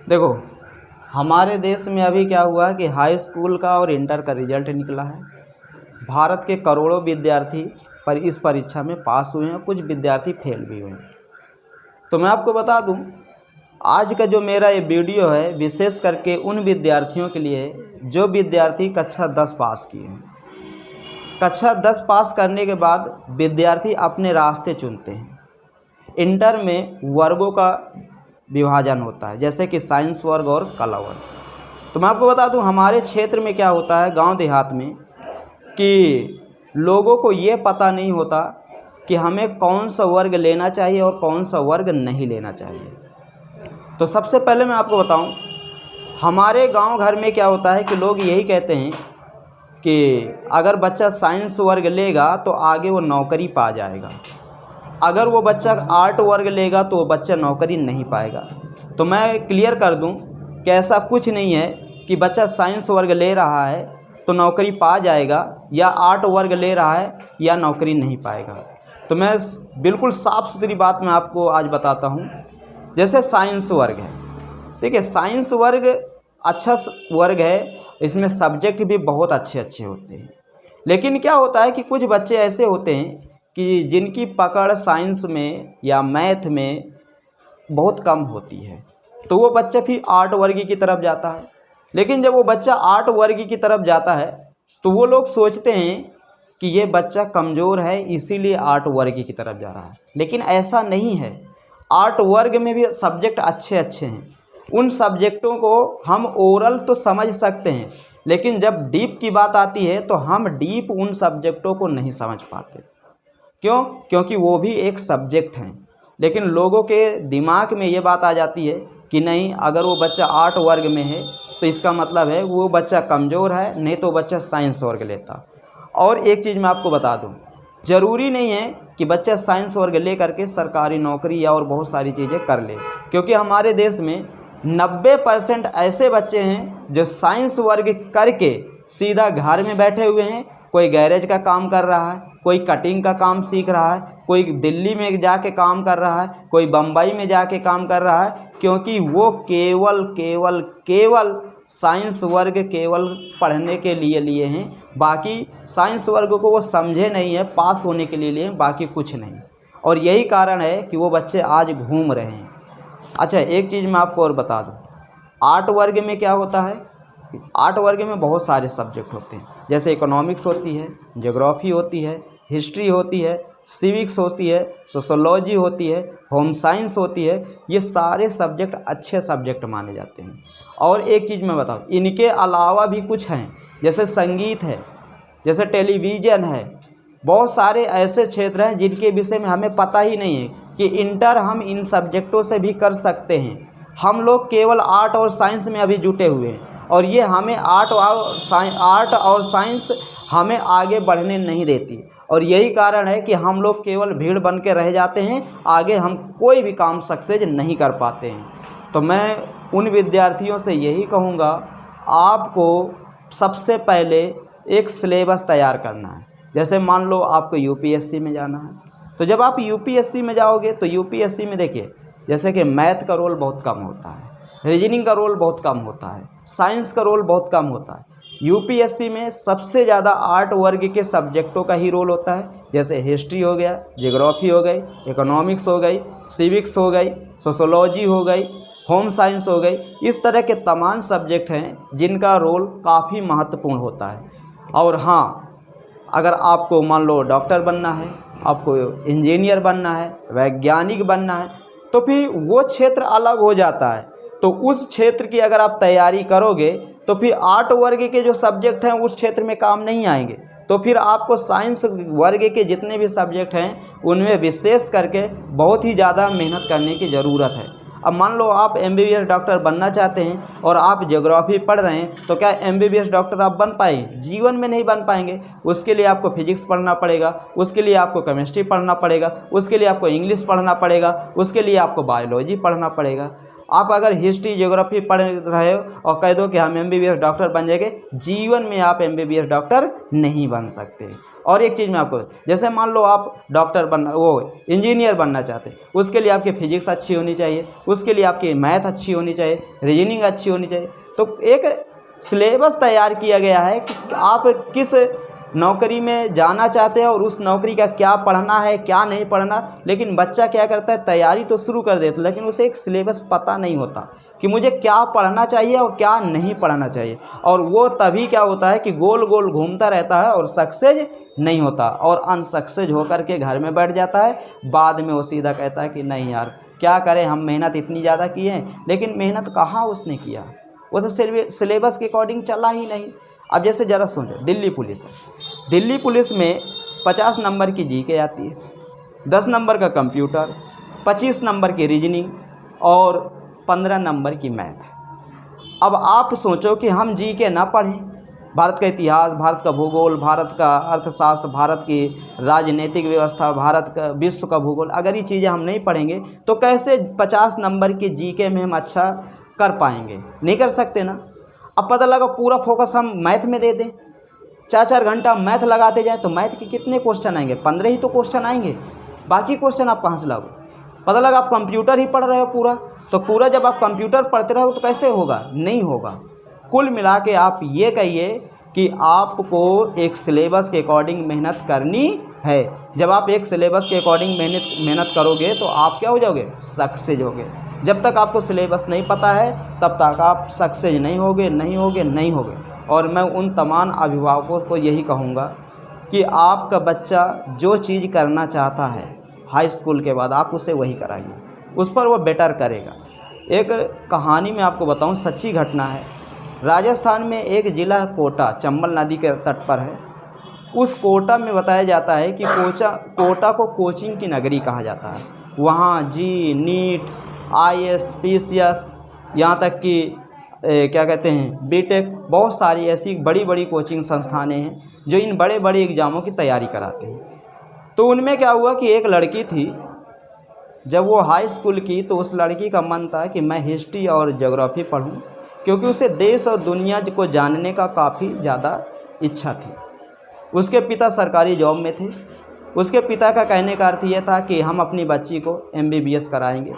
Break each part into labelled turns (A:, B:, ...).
A: देखो, हमारे देश में अभी क्या हुआ है कि हाई स्कूल का और इंटर का रिजल्ट निकला है। भारत के करोड़ों विद्यार्थी पर इस परीक्षा में पास हुए हैं, कुछ विद्यार्थी फेल भी हुए हैं। तो मैं आपको बता दूं, आज का जो मेरा ये वीडियो है विशेष करके उन विद्यार्थियों के लिए है जो विद्यार्थी कक्षा 10 पास किए हैं। कक्षा 10 पास करने के बाद विद्यार्थी अपने रास्ते चुनते हैं। इंटर में वर्गों का विभाजन होता है, जैसे कि साइंस वर्ग और कला वर्ग। तो मैं आपको बता दूं, हमारे क्षेत्र में क्या होता है गांव देहात में कि लोगों को ये पता नहीं होता कि हमें कौन सा वर्ग लेना चाहिए और कौन सा वर्ग नहीं लेना चाहिए। तो सबसे पहले मैं आपको बताऊं, हमारे गांव घर में क्या होता है कि लोग यही कहते हैं कि अगर बच्चा साइंस वर्ग लेगा तो आगे वो नौकरी पा जाएगा, अगर वो बच्चा आर्ट वर्ग लेगा तो वो बच्चा नौकरी नहीं पाएगा। तो मैं क्लियर कर दूं कि ऐसा कुछ नहीं है कि बच्चा साइंस वर्ग ले रहा है तो नौकरी पा जाएगा या आर्ट वर्ग ले रहा है या नौकरी नहीं पाएगा। तो मैं बिल्कुल साफ़ सुथरी बात मैं आपको आज बताता हूं। जैसे साइंस वर्ग है, ठीक है, साइंस वर्ग अच्छा वर्ग है, इसमें सब्जेक्ट भी बहुत अच्छे अच्छे होते हैं। लेकिन क्या होता है कि कुछ बच्चे ऐसे होते हैं कि जिनकी पकड़ साइंस में या मैथ में बहुत कम होती है, तो वो बच्चा फिर आर्ट वर्ग की तरफ जाता है। लेकिन जब वो बच्चा आर्ट वर्ग की तरफ जाता है तो वो लोग सोचते हैं कि ये बच्चा कमज़ोर है इसीलिए आर्ट वर्ग की तरफ जा रहा है। लेकिन ऐसा नहीं है, आर्ट वर्ग में भी सब्जेक्ट अच्छे अच्छे हैं। उन सब्जेक्टों को हम ओरल तो समझ सकते हैं, लेकिन जब डीप की बात आती है तो हम डीप उन सब्जेक्टों को नहीं समझ पाते। क्यों? क्योंकि वो भी एक सब्जेक्ट हैं। लेकिन लोगों के दिमाग में ये बात आ जाती है कि नहीं, अगर वो बच्चा आर्ट वर्ग में है तो इसका मतलब है वो बच्चा कमज़ोर है, नहीं तो बच्चा साइंस वर्ग लेता। और एक चीज़ मैं आपको बता दूं, ज़रूरी नहीं है कि बच्चा साइंस वर्ग ले करके सरकारी नौकरी या और बहुत सारी चीज़ें कर ले, क्योंकि हमारे देश में 90% ऐसे बच्चे हैं जो साइंस वर्ग करके सीधा घर में बैठे हुए हैं। कोई गैरेज का काम कर रहा है, कोई कटिंग का काम सीख रहा है, कोई दिल्ली में जाके काम कर रहा है, कोई बम्बई में जाके काम कर रहा है, क्योंकि वो केवल केवल केवल साइंस वर्ग केवल पढ़ने के लिए हैं। बाकी साइंस वर्ग को वो समझे नहीं है, पास होने के लिए लिए हैं, बाकी कुछ नहीं। और यही कारण है कि वो बच्चे आज घूम रहे हैं। अच्छा, एक चीज़ मैं आपको और बता दूं, आर्ट वर्ग में क्या होता है, आर्ट वर्ग में बहुत सारे सब्जेक्ट होते हैं। जैसे इकोनॉमिक्स होती है, ज्योग्राफी होती है, हिस्ट्री होती है, सिविक्स होती है, सोशोलॉजी होती है, होम साइंस होती है। ये सारे सब्जेक्ट अच्छे सब्जेक्ट माने जाते हैं। और एक चीज़ मैं बताऊँ, इनके अलावा भी कुछ हैं, जैसे संगीत है, जैसे टेलीविज़न है। बहुत सारे ऐसे क्षेत्र हैं जिनके विषय में हमें पता ही नहीं है कि इंटर हम इन सब्जेक्टों से भी कर सकते हैं। हम लोग केवल आर्ट और साइंस में अभी जुटे हुए हैं, और ये हमें आर्ट और साइंस हमें आगे बढ़ने नहीं देती। और यही कारण है कि हम लोग केवल भीड़ बन के रह जाते हैं, आगे हम कोई भी काम सक्सेस नहीं कर पाते हैं। तो मैं उन विद्यार्थियों से यही कहूँगा, आपको सबसे पहले एक सिलेबस तैयार करना है। जैसे मान लो आपको यूपीएससी में जाना है, तो जब आप यूपीएससी में जाओगे तो यूपीएससी में देखिए, जैसे कि मैथ का रोल बहुत कम होता है, रीजनिंग का रोल बहुत कम होता है, साइंस का रोल बहुत कम होता है। यूपीएससी में सबसे ज़्यादा आर्ट वर्ग के सब्जेक्टों का ही रोल होता है। जैसे हिस्ट्री हो गया, ज्योग्राफी हो गई, इकोनॉमिक्स हो गई, सिविक्स हो गई, सोशोलॉजी हो गई, होम साइंस हो गई। इस तरह के तमाम सब्जेक्ट हैं जिनका रोल काफ़ी महत्वपूर्ण होता है। और हाँ, अगर आपको मान लो डॉक्टर बनना है, आपको इंजीनियर बनना है, वैज्ञानिक बनना है, तो फिर वो क्षेत्र अलग हो जाता है। तो उस क्षेत्र की अगर आप तैयारी करोगे तो फिर आर्ट वर्ग के जो सब्जेक्ट हैं उस क्षेत्र में काम नहीं आएंगे। तो फिर आपको साइंस वर्ग के जितने भी सब्जेक्ट हैं उनमें विशेष करके बहुत ही ज़्यादा मेहनत करने की ज़रूरत है। अब मान लो आप एमबीबीएस डॉक्टर बनना चाहते हैं और आप ज्योग्राफी पढ़ रहे हैं, तो क्या एमबीबीएस डॉक्टर आप बन पाएंगे? जीवन में नहीं बन पाएंगे। उसके लिए आपको फिजिक्स पढ़ना पड़ेगा, उसके लिए आपको केमिस्ट्री पढ़ना पड़ेगा, उसके लिए आपको इंग्लिश पढ़ना पड़ेगा, उसके लिए आपको बायोलॉजी पढ़ना पड़ेगा। आप अगर हिस्ट्री ज्योग्राफी पढ़ रहे हो और कह दो कि हम एमबीबीएस डॉक्टर बन जाएंगे, जीवन में आप एमबीबीएस डॉक्टर नहीं बन सकते। और एक चीज़ मैं आपको, जैसे मान लो आप डॉक्टर बनना, वो इंजीनियर बनना चाहते हैं, उसके लिए आपकी फिजिक्स अच्छी होनी चाहिए, उसके लिए आपकी मैथ अच्छी होनी चाहिए, रीजनिंग अच्छी होनी चाहिए। तो एक सिलेबस तैयार किया गया है कि आप किस नौकरी में जाना चाहते हैं और उस नौकरी का क्या पढ़ना है क्या नहीं पढ़ना। लेकिन बच्चा क्या करता है, तैयारी तो शुरू कर देता है, लेकिन उसे एक सिलेबस पता नहीं होता कि मुझे क्या पढ़ना चाहिए और क्या नहीं पढ़ना चाहिए। और वो तभी क्या होता है कि गोल गोल घूमता रहता है और सक्सेस नहीं होता, और अनसक्सेस होकर के घर में बैठ जाता है। बाद में वो सीधा कहता है कि नहीं यार क्या करें, हम मेहनत इतनी ज़्यादा किए हैं, लेकिन मेहनत कहाँ उसने किया, वो तो सिलेबस के अकॉर्डिंग चला ही नहीं। अब जैसे ज़रा सोचो, दिल्ली पुलिस है, दिल्ली पुलिस में 50 नंबर की जीके आती है, 10 नंबर का कंप्यूटर, 25 नंबर की रीजनिंग और 15 नंबर की मैथ। अब आप सोचो कि हम जीके ना पढ़ें, भारत का इतिहास, भारत का भूगोल, भारत का अर्थशास्त्र, भारत की राजनीतिक व्यवस्था, भारत का विश्व का भूगोल, अगर ये चीज़ें हम नहीं पढ़ेंगे तो कैसे 50 नंबर की जीके में हम अच्छा कर पाएंगे? नहीं कर सकते ना। अब पता लगा पूरा फोकस हम मैथ में दे दें, 4-4 घंटा मैथ लगाते जाए तो मैथ के कितने क्वेश्चन आएंगे? 15 ही तो क्वेश्चन आएंगे, बाकी क्वेश्चन आप कहाँ से लाओ? पता लगा आप कंप्यूटर ही पढ़ रहे हो पूरा, तो पूरा जब आप कंप्यूटर पढ़ते रहो तो कैसे होगा? नहीं होगा। कुल मिला के आप ये कहिए कि आपको एक सिलेबस के अकॉर्डिंग मेहनत करनी है। जब आप एक सिलेबस के अकॉर्डिंग मेहनत करोगे तो आप क्या हो जाओगे? सक्सेस होगे। जब तक आपको सिलेबस नहीं पता है तब तक आप सक्सेस नहीं होगे। और मैं उन तमाम अभिभावकों को यही कहूँगा कि आपका बच्चा जो चीज़ करना चाहता है हाई स्कूल के बाद आप उसे वही कराइए, उस पर वो बेटर करेगा। एक कहानी मैं आपको बताऊं, सच्ची घटना है। राजस्थान में एक ज़िला कोटा, चंबल नदी के तट पर है। उस कोटा में बताया जाता है कि कोटा को कोचिंग की नगरी कहा जाता है। वहाँ जी नीट, IAS, PCS, यहाँ तक कि क्या कहते हैं बीटेक, बहुत सारी ऐसी बड़ी बड़ी कोचिंग संस्थानें हैं जो इन बड़े बड़े एग्ज़ामों की तैयारी कराते हैं। तो उनमें क्या हुआ कि एक लड़की थी, जब वो हाई स्कूल की तो उस लड़की का मन था कि मैं हिस्ट्री और ज्योग्राफी पढूं, क्योंकि उसे देश और दुनिया को जानने का काफ़ी ज़्यादा इच्छा थी। उसके पिता सरकारी जॉब में थे। उसके पिता का कहने का अर्थ यह था कि हम अपनी बच्ची को MBBS कराएंगे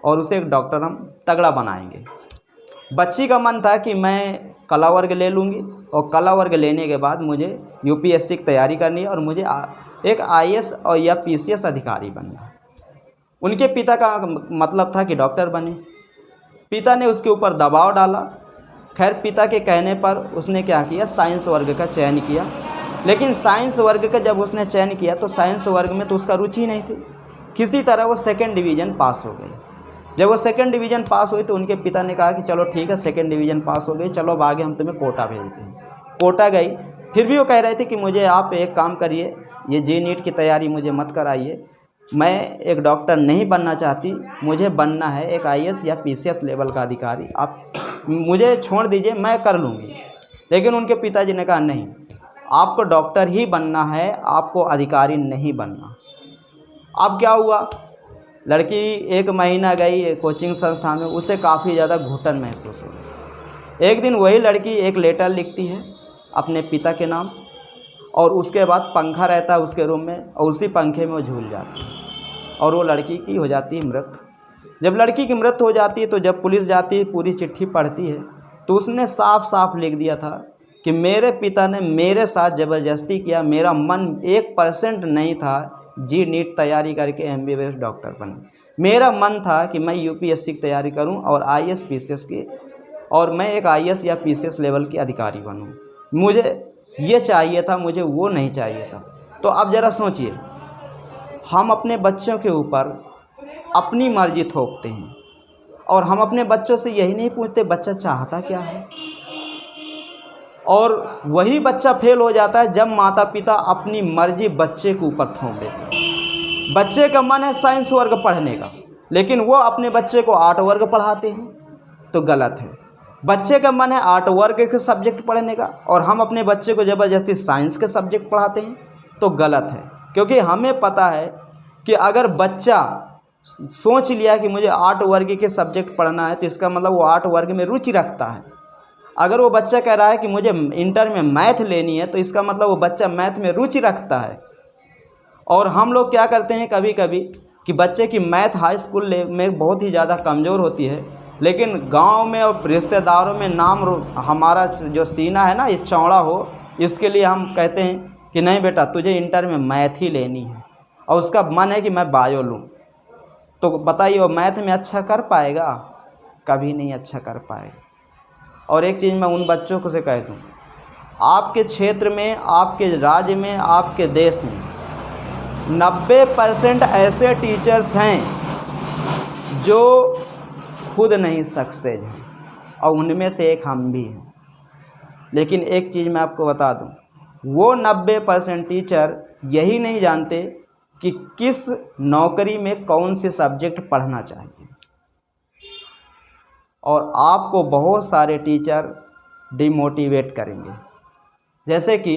A: और उसे एक डॉक्टर हम तगड़ा बनाएंगे। बच्ची का मन था कि मैं कला वर्ग ले लूँगी और कला वर्ग लेने के बाद मुझे UPSC की तैयारी करनी है और मुझे एक IAS और या PCS अधिकारी बनना है। उनके पिता का मतलब था कि डॉक्टर बने। पिता ने उसके ऊपर दबाव डाला। खैर पिता के कहने पर उसने क्या किया, साइंस वर्ग का चयन किया। लेकिन साइंस वर्ग का जब उसने चयन किया तो साइंस वर्ग में तो उसका रुचि नहीं थी। किसी तरह वो 2nd डिवीज़न पास हो गई। जब वो 2nd डिवीज़न पास हुई तो उनके पिता ने कहा कि चलो ठीक है 2nd डिवीज़न पास हो गई, चलो अब आगे हम तुम्हें कोटा भेजते हैं। कोटा गई। फिर भी वो कह रहे थे कि मुझे आप एक काम करिए, ये JNET की तैयारी मुझे मत कराइए, मैं एक डॉक्टर नहीं बनना चाहती, मुझे बनना है एक IAS या PCS लेवल का अधिकारी, आप मुझे छोड़ दीजिए, मैं कर लूँगी। लेकिन उनके पिताजी ने कहा नहीं, आपको डॉक्टर ही बनना है, आपको अधिकारी नहीं बनना। अब क्या हुआ, लड़की 1 महीना गई कोचिंग संस्थान में, उसे काफ़ी ज़्यादा घुटन महसूस हुई। एक दिन वही लड़की एक लेटर लिखती है अपने पिता के नाम, और उसके बाद पंखा रहता है उसके रूम में और उसी पंखे में वो झूल जाती है और वो लड़की की हो जाती है मृत्यु। जब लड़की की मृत्यु हो जाती है तो जब पुलिस जाती है, पूरी चिट्ठी पढ़ती है, तो उसने साफ साफ लिख दिया था कि मेरे पिता ने मेरे साथ ज़बरदस्ती किया, मेरा मन 1% नहीं था JNET तैयारी करके MBBS डॉक्टर बने। मेरा मन था कि मैं UPSC की तैयारी करूं और IAS PCS की, और मैं एक IAS या PCS लेवल की अधिकारी बनूं। मुझे ये चाहिए था, मुझे वो नहीं चाहिए था। तो अब ज़रा सोचिए, हम अपने बच्चों के ऊपर अपनी मर्जी थोपते हैं और हम अपने बच्चों से यही नहीं पूछते बच्चा चाहता क्या है। और वही बच्चा फेल हो जाता है जब माता पिता अपनी मर्जी बच्चे के ऊपर थोप देते हैं। बच्चे का मन है साइंस वर्ग पढ़ने का, लेकिन वो अपने बच्चे को आर्ट वर्ग पढ़ाते हैं, तो गलत है। बच्चे का मन है आर्ट वर्ग के सब्जेक्ट पढ़ने का और हम अपने बच्चे को ज़बरदस्ती साइंस के सब्जेक्ट पढ़ाते हैं, तो गलत है। क्योंकि हमें पता है कि अगर बच्चा सोच लिया कि मुझे आर्ट वर्ग के सब्जेक्ट पढ़ना है तो इसका मतलब वो आर्ट वर्ग में रुचि रखता है। अगर वो बच्चा कह रहा है कि मुझे इंटर में मैथ लेनी है, तो इसका मतलब वो बच्चा मैथ में रुचि रखता है। और हम लोग क्या करते हैं कभी कभी कि बच्चे की मैथ हाई स्कूल में बहुत ही ज़्यादा कमज़ोर होती है, लेकिन गांव में और रिश्तेदारों में नाम हमारा जो सीना है ना ये चौड़ा हो, इसके लिए हम कहते हैं कि नहीं बेटा तुझे इंटर में मैथ ही लेनी है, और उसका मन है कि मैं बायो लूँ। तो बताइए वो मैथ में अच्छा कर पाएगा? कभी नहीं अच्छा कर पाएगा। और एक चीज़ मैं उन बच्चों को से कह दूँ, आपके क्षेत्र में, आपके राज्य में, आपके देश में 90% ऐसे टीचर्स हैं जो खुद नहीं सक्सेस हैं, और उनमें से एक हम भी हैं। लेकिन एक चीज़ मैं आपको बता दूं, वो 90% टीचर यही नहीं जानते कि किस नौकरी में कौन से सब्जेक्ट पढ़ना चाहिए। और आपको बहुत सारे टीचर डिमोटिवेट करेंगे। जैसे कि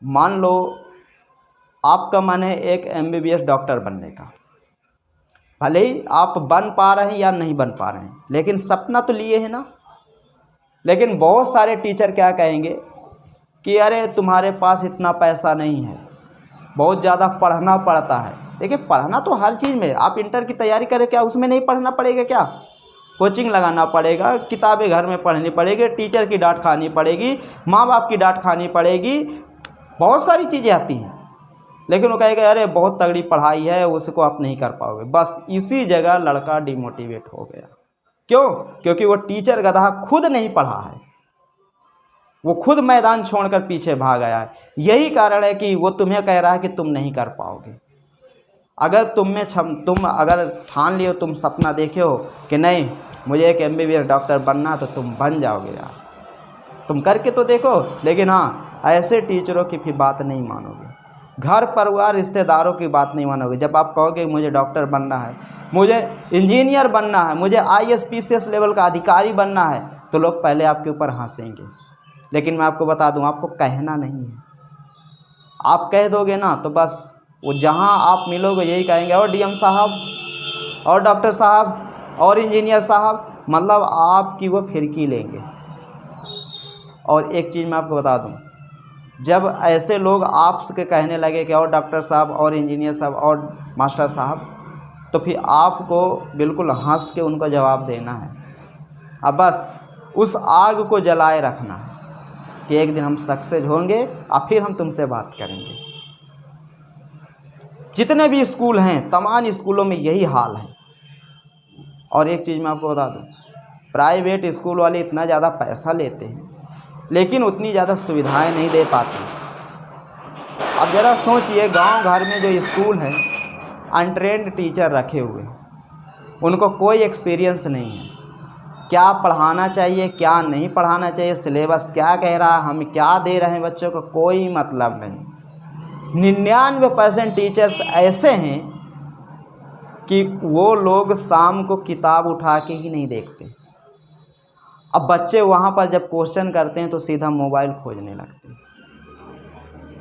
A: मान लो आपका मन है एक MBBS डॉक्टर बनने का, भले ही आप बन पा रहे हैं या नहीं बन पा रहे हैं, लेकिन सपना तो लिए हैं ना। लेकिन बहुत सारे टीचर क्या कहेंगे कि अरे तुम्हारे पास इतना पैसा नहीं है, बहुत ज़्यादा पढ़ना पड़ता है। देखिए पढ़ना तो हर चीज़ में, आप इंटर की तैयारी करें क्या उसमें नहीं पढ़ना पड़ेगा? क्या कोचिंग लगाना पड़ेगा, किताबें घर में पढ़नी पड़ेगी, टीचर की डांट खानी पड़ेगी, माँ बाप की डांट खानी पड़ेगी, बहुत सारी चीज़ें आती हैं। लेकिन वो कहेगा अरे बहुत तगड़ी पढ़ाई है, उसको आप नहीं कर पाओगे। बस इसी जगह लड़का डिमोटिवेट हो गया। क्यों? क्योंकि वो टीचर गधा खुद नहीं पढ़ा है, वो खुद मैदान छोड़कर पीछे भाग गया है। यही कारण है कि वो तुम्हें कह रहा है कि तुम नहीं कर पाओगे। अगर तुम अगर ठान लियो, तुम सपना देखे हो कि नहीं मुझे एक MBBS डॉक्टर बनना, तो तुम बन जाओगे यार, तुम करके तो देखो। लेकिन हाँ, ऐसे टीचरों की भी बात नहीं मानोगे, घर परिवार रिश्तेदारों की बात नहीं मानोगे। जब आप कहोगे मुझे डॉक्टर बनना है, मुझे इंजीनियर बनना है, मुझे IAS PCS लेवल का अधिकारी बनना है, तो लोग पहले आपके ऊपर हंसेंगे। लेकिन मैं आपको बता दूं, आपको कहना नहीं है। आप कह दोगे ना तो बस वो जहां आप मिलोगे यही कहेंगे, और DM साहब, और डॉक्टर साहब, और इंजीनियर साहब, मतलब आपकी वो फिरकी लेंगे। और एक चीज़ मैं आपको बता दूं, जब ऐसे लोग आपसे कहने लगे कि और डॉक्टर साहब, और इंजीनियर साहब, और मास्टर साहब, तो फिर आपको बिल्कुल हंस के उनको जवाब देना है। अब बस उस आग को जलाए रखना है कि एक दिन हम सक्सेस होंगे और फिर हम तुमसे बात करेंगे। जितने भी स्कूल हैं, तमाम स्कूलों में यही हाल है। और एक चीज़ मैं आपको बता दूं, प्राइवेट स्कूल वाले इतना ज़्यादा पैसा लेते हैं लेकिन उतनी ज़्यादा सुविधाएं नहीं दे पाते। अब ज़रा सोचिए, गांव घर में जो स्कूल हैं अनट्रेंड टीचर रखे हुए, उनको कोई एक्सपीरियंस नहीं है, क्या पढ़ाना चाहिए क्या नहीं पढ़ाना चाहिए, सिलेबस क्या कह रहा है, हम क्या दे रहे हैं बच्चों को, कोई मतलब नहीं। 99% टीचर्स ऐसे हैं कि वो लोग शाम को किताब उठा के ही नहीं देखते। अब बच्चे वहाँ पर जब क्वेश्चन करते हैं तो सीधा मोबाइल खोजने लगते हैं,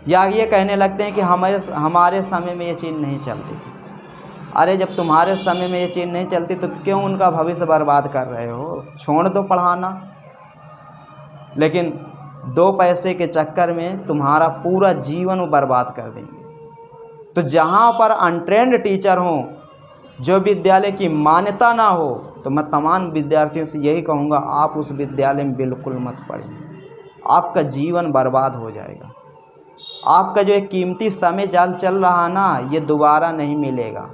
A: या ये कहने लगते हैं कि हमारे समय में ये चीज़ नहीं चलती थी। अरे जब तुम्हारे समय में ये चीज़ नहीं चलती तो क्यों उनका भविष्य बर्बाद कर रहे हो? छोड़ दो पढ़ाना। लेकिन 2 पैसे के चक्कर में तुम्हारा पूरा जीवन वो बर्बाद कर देंगे। तो जहाँ पर अनट्रेंड टीचर हों, जो विद्यालय की मान्यता ना हो, तो मैं तमाम विद्यार्थियों से यही कहूँगा, आप उस विद्यालय में बिल्कुल मत पढ़िए, आपका जीवन बर्बाद हो जाएगा। आपका जो एक कीमती समय जाल चल रहा ना, ये दोबारा नहीं मिलेगा।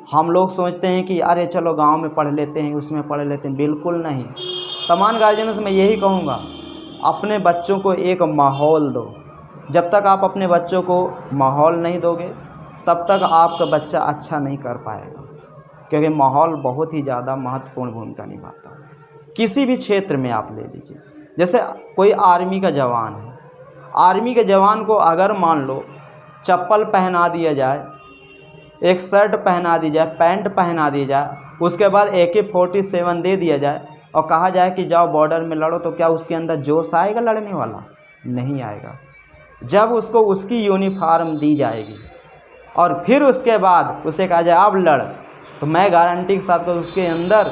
A: हम लोग सोचते हैं कि अरे चलो गांव में पढ़ लेते हैं, उसमें पढ़ लेते हैं, बिल्कुल नहीं। तमाम गार्जियनों से मैं यही कहूँगा, अपने बच्चों को एक माहौल दो। जब तक आप अपने बच्चों को माहौल नहीं दोगे तब तक आपका बच्चा अच्छा नहीं कर पाएगा, क्योंकि माहौल बहुत ही ज़्यादा महत्वपूर्ण भूमिका निभाता है। किसी भी क्षेत्र में आप ले लीजिए, जैसे कोई आर्मी का जवान है, आर्मी के जवान को अगर मान लो चप्पल पहना दिया जाए, एक शर्ट पहना दी जाए, पैंट पहना दी जाए, उसके बाद AK-47 दे दिया जाए और कहा जाए कि जाओ बॉर्डर में लड़ो, तो क्या उसके अंदर जोश आएगा लड़ने वाला? नहीं आएगा। जब उसको उसकी यूनिफॉर्म दी जाएगी और फिर उसके बाद उसे कहा जाए अब लड़, तो मैं गारंटी के साथ उसके अंदर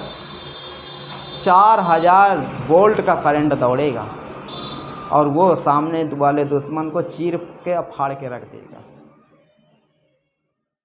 A: 4000 वोल्ट का करंट दौड़ेगा और वो सामने वाले दुश्मन को चीर के फाड़ के रख देगा।